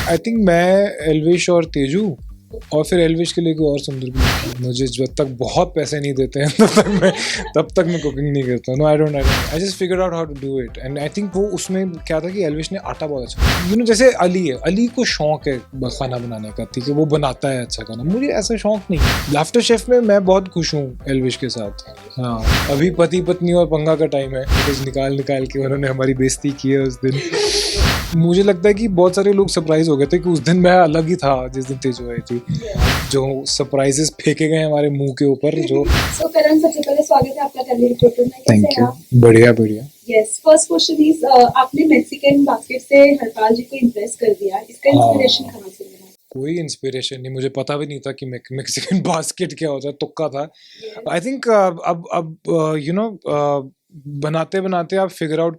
I think मैं एल्विश और तेजू और फिर एल्विश के लिए कोई और सुंदर भी। मुझे जब तक बहुत पैसे नहीं देते हैं तब तक मैं कुकिंग नहीं करता। No, I just figure out how to do it and I think वो उसमें क्या था कि एल्विश ने आटा बहुत अच्छा जैसे अली है, अली को शौक है खाना बनाने का, ठीक है, वो बनाता है अच्छा खाना। मुझे ऐसा शौक नहीं है। लाफ्टर शेफ में मैं बहुत खुश हूँ एल्विश के साथ। हाँ, अभी पति पत्नी और पंगा का टाइम है, कुछ निकाल के उन्होंने हमारी बेइज्जती की है उस दिन। मुझे लगता है कि बहुत सारे लोग सरप्राइज हो गए थे कि उस दिन मैं अलग ही था जिस दिन तेजू आई थी। जो सरप्राइजेस फेंके गए हमारे मुंह के ऊपर जो। सो करण, सबसे पहले स्वागत है आपका टेली रिपोर्टर में। Thank you. बढ़िया। यस, फर्स्ट क्वेश्चन इज, आपने मेक्सिकन बास्केट से हरपाल जी को इम्प्रेस कर दिया, इसका इंस्पिरेशन कहाँ से मिला? कोई इंस्पिरेशन नहीं, मुझे पता भी नहीं था कि मेक्सिकन बास्केट क्या होता है, तुक्का था। आई थिंक अब यू नो बनाते बनाते आप फिगर आउट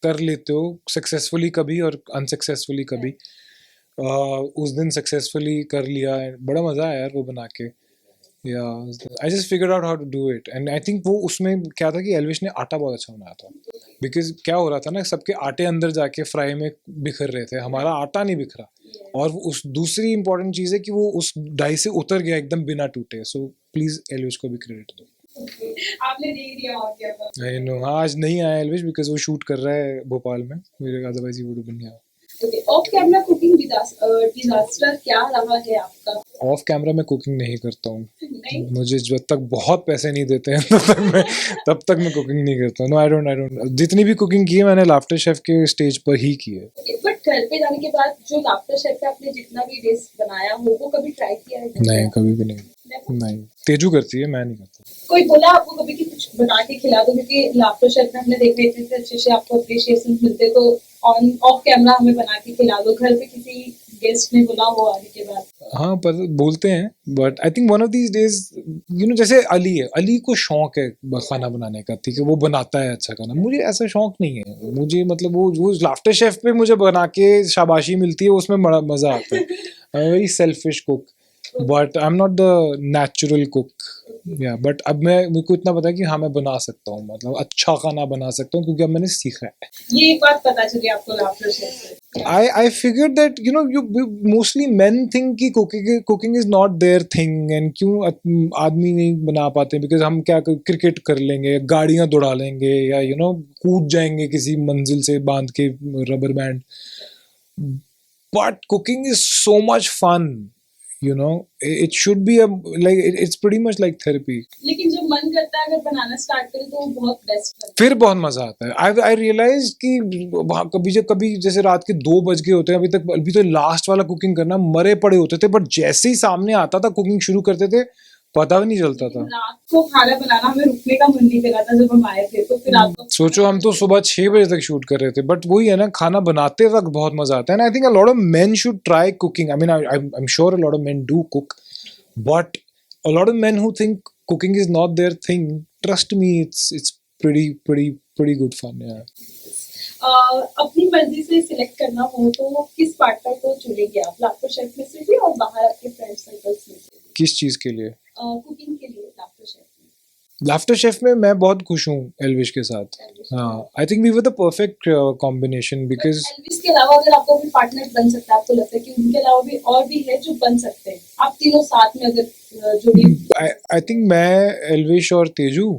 कर लेते हो, सक्सेसफुली कभी और अनसक्सेसफुली कभी। उस दिन सक्सेसफुली कर लिया, बड़ा मज़ा आया यार वो बना के। या I just figure out how to do it and I think वो उसमें क्या था कि एल्विश ने आटा बहुत अच्छा बनाया था। बिकॉज क्या हो रहा था ना, सबके आटे अंदर जाके फ्राई में बिखर रहे थे, हमारा आटा नहीं बिखरा। और उस दूसरी इंपॉर्टेंट चीज़ है कि वो उस डाई से उतर गया एकदम बिना टूटे। सो प्लीज़ एल्विश को भी क्रेडिट दो। आपने नहीं दिया और क्या था? आई नो, हाँ आज नहीं आया एल्विश बिकॉज वो शूट कर रहा है भोपाल में, मेरे अदरवाइज ही वुड बन गया। ऑफ कैमरा कुकिंग डिजास्टर क्या रहा है आपका? ऑफ कैमरा मैं कुकिंग नहीं करता हूँ। नहीं? मुझे जब तक बहुत पैसे नहीं देते हैं तब तक मैं कुकिंग नहीं करता। No, I don't. जितनी भी कुकिंग की है मैंने लाफ्टर शेफ के स्टेज पर ही की है। बट घर पे जाने के बाद जो लाफ्टर शेफ पे आपने जितना भी डिश बनाया हो वो कभी ट्राई किया है? नहीं, कभी भी नहीं। तेजू करती है, मैं नहीं करता। कोई बोला आपको कभी कि कुछ बना के खिला दो? क्योंकि लाफ्टर शेफ में हमने देखा इतने अच्छे से आपको अप्रिशिएशन मिलते, तो ऑन ऑफ कैमरा हमें बना के खिला दो। घर पे किसी गेस्ट ने बोला हो आने के बाद? हाँ, पर बोलते हैं, but I think one of these days जैसे अली है, अली को शौक है खाना बनाने का, ठीक है, वो बनाता है अच्छा खाना। मुझे ऐसा शौक नहीं है। मुझे मतलब वो लाफ्टर शेफ पे मुझे बना के शाबाशी मिलती है, उसमें बड़ा मजा आता है। I am very selfish cook but I am not the natural cook. या बट अब मेरे को इतना पता है कि हाँ मैं बना सकता हूँ, मतलब अच्छा खाना बना सकता हूँ, क्योंकि अब मैंने सीखा है। ये एक बात पता चली आपको लाफ्टर शेफ से? I figured that you mostly men think कि cooking is not their thing and क्यों आदमी नहीं बना पाते, because हम क्या क्रिकेट कर लेंगे, गाड़ियाँ दौड़ा लेंगे, या कूद जाएंगे किसी मंजिल से बांध के rubber band. But cooking is so much fun. It should be it's pretty much like therapy. लेकिन जब मन करता है अगर बनाना स्टार्ट करें तो वो बहुत बेस्ट है। फिर बहुत मजा आता है। आई रियलाइज कि कभी जैसे रात के 2 बज गए होते हैं, अभी तो लास्ट वाला कुकिंग करना मरे पड़े होते थे, बट जैसे ही सामने आता था कुकिंग शुरू करते थे, पता भी नहीं चलता था। रात को खाना बनाना हमें रुकने का मन नहीं कर रहा था जब हम आए थे, तो फिर आप सोचो, हम तो सुबह 6 बजे तक शूट कर रहे थे, बट वही है ना, खाना बनाते वक्त बहुत मजा आता है। I think a lot of main should try cooking. I mean I am sure a lot of main do cook, but a lot of men who think cooking is not there thing, trust me, it's pretty good fun, yeah. अपनी मर्जी से select करना हो तो किस partner को चुनेंगे आप, लाफ्टर शेफ में से भी और बाहर आपके फ्रेंड सर्कल्स में से? किस चीज के लिए? कुकिंग के लिए लाफ्टर शेफ में। लाफ्टर शेफ में मैं बहुत खुश हूँ एल्विश के साथ। हाँ, I think we were the perfect combination because Elvish के अलावा अगर आपको भी पार्टनर बन सकता है, आपको लगता है कि उनके अलावा भी और भी है जो बन सकते हैं, आप तीनों साथ में अगर जुड़ी? आई थिंक मैं एल्विश और तेजू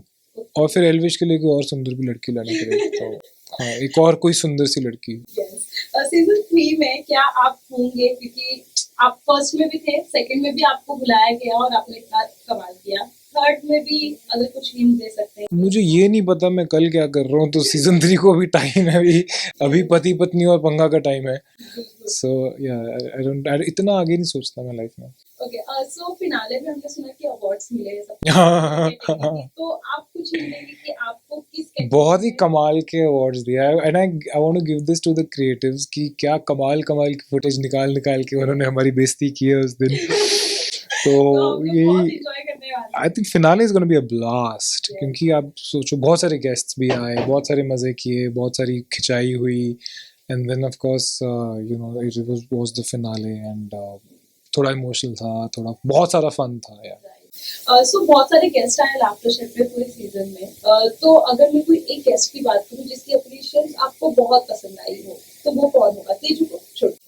और फिर एल्विश के लिए कोई और सुंदर भी लड़की लानी पड़ेगी। तो हाँ, एक और कोई सुंदर सी लड़की। सीजन 3 में क्या आप होंगे? क्योंकि आप फर्स्ट में भी थे, सेकंड में भी आपको बुलाया गया और आपने इतना कमाल किया, थर्ड में भी अगर कुछ हिंट दे सकते हैं? मुझे ये नहीं पता मैं कल क्या कर रहा हूँ, तो सीजन 3 को अभी टाइम है, अभी पति पत्नी और पंगा का टाइम है। सो या आई डोंट, इतना आगे नहीं सोचता मैं लाइफ में। ओके, सो फिनाले में हमने सुना कि अवार्ड्स मिले हैं सबको, तो आप कुछ हिंट देंगे कि आपको किस बहुत ही कमाल के अवार्ड्स दिया है, and I want to give this to the creatives कि क्या कमाल की फुटेज निकाल के उन्होंने हमारी बेइज्जती की है उस दिन। तो यही I think finale is gonna be a blast, क्योंकि आप सोचो बहुत सारे गेस्ट्स भी आए, बहुत सारे मजे किए, बहुत सारी खिंचाई हुई, and then of course it was the finale, and थोड़ा इमोशनल था, थोड़ा बहुत सारा फन था यार। सो बहुत सारे गेस्ट आए लाफ्टर शेफ में पूरे सीजन में, तो अगर मैं कोई एक गेस्ट की बात करूं जिसकी अप्रिशिएशन आपको बहुत पसंद आई हो, तो वो कौन होगा? तेजू को छोड़ के।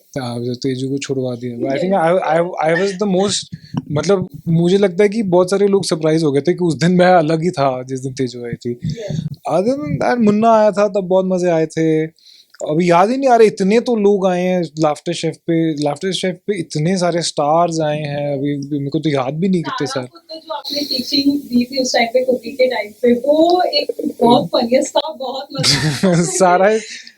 जो तेजू को छुड़वा दिया, I think I was the most, मतलब मुझे लगता है कि बहुत सारे लोग सरप्राइज हो गए थे कि उस दिन मैं अलग ही था जिस दिन तेजू आई थी। Yes. Other than that Munna आया था तब बहुत मजे आए थे। अभी याद ही नहीं आ रहे, इतने तो लोग आए हैं लाफ्टर शेफ पे इतने सारे स्टार्स आए हैं, अभी मेरे को तो याद भी नहीं कितने सारा सारे। को तो जो आपने टीचिंग दी थी उस टाइम पे कुकिंग के टाइम पे, वो एक बहुत फनीस्ट था, बहुत मजा आया। सारा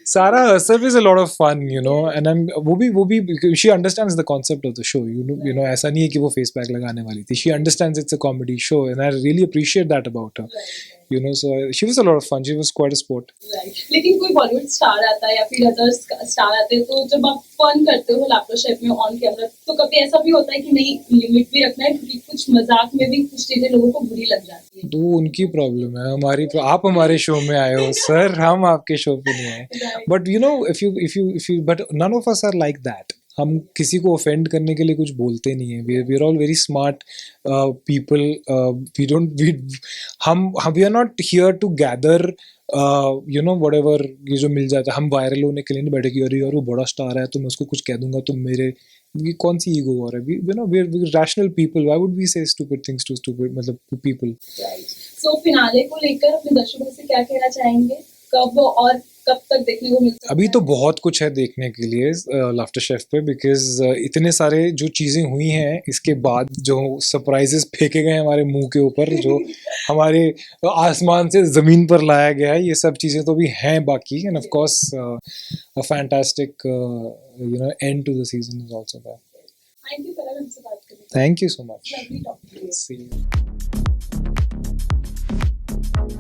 सारा herself is a lot of fun, you know, and I'm वो भी she understands the concept of the show, you know, ऐसा नहीं है कि वो फेस पैक लगाने वाली थी, she understands it's a comedy show and I really appreciate that about her, you know, so she was a lot of fun, she was quite a sport. Right. लेकिन कोई बॉलीवुड स्टार आता है या फिर other star आते हैं, तो जब आप फन करते हो लाफ्टर शेफ में ऑन कैमरा, तो कभी ऐसा भी होता है कि नहीं, लिमिट भी रखना है, क्योंकि कुछ मजाक में भी कुछ चीजें लोगों को बुरी लग जाती है। तो उनकी प्रॉब्लम है, आप हमारे शो में आए हो सर, हम आपके शो पे नहीं आए। Right. But you know if you but none of us are like that, हम किसी को ऑफेंड करने के लिए कुछ बोलते नहीं है, we are all very smart people, we don't हम we are not here together you know whatever, ये जो मिल जाता है, हम वायरल होने के लिए नहीं बैठे कि अरे यार वो बड़ा स्टार है तो मैं उसको कुछ कह दूंगा तो मेरे, ये कौन सी ईगो हो रहा है, you know we are rational people, why would we say stupid things to stupid मतलब to people. Right. So finale को लेकर अपने दर्शकों से क्या कहना चाहेंगे? कब और कब तक देखने को मिल सकता अभी तो है? बहुत कुछ है देखने के लिए लाफ्टर शेफ पे, बिकॉज इतने सारे जो चीज़ें हुई हैं इसके बाद, जो सरप्राइजेस फेंके गए हैं हमारे मुंह के ऊपर, जो हमारे आसमान से ज़मीन पर लाया गया है, ये सब चीज़ें तो भी हैं बाकी, and of course a fantastic you know end to the season is also there. Thank you for हमसे बात करने के लिए। Thank you so much. Lovely talking to you. See you.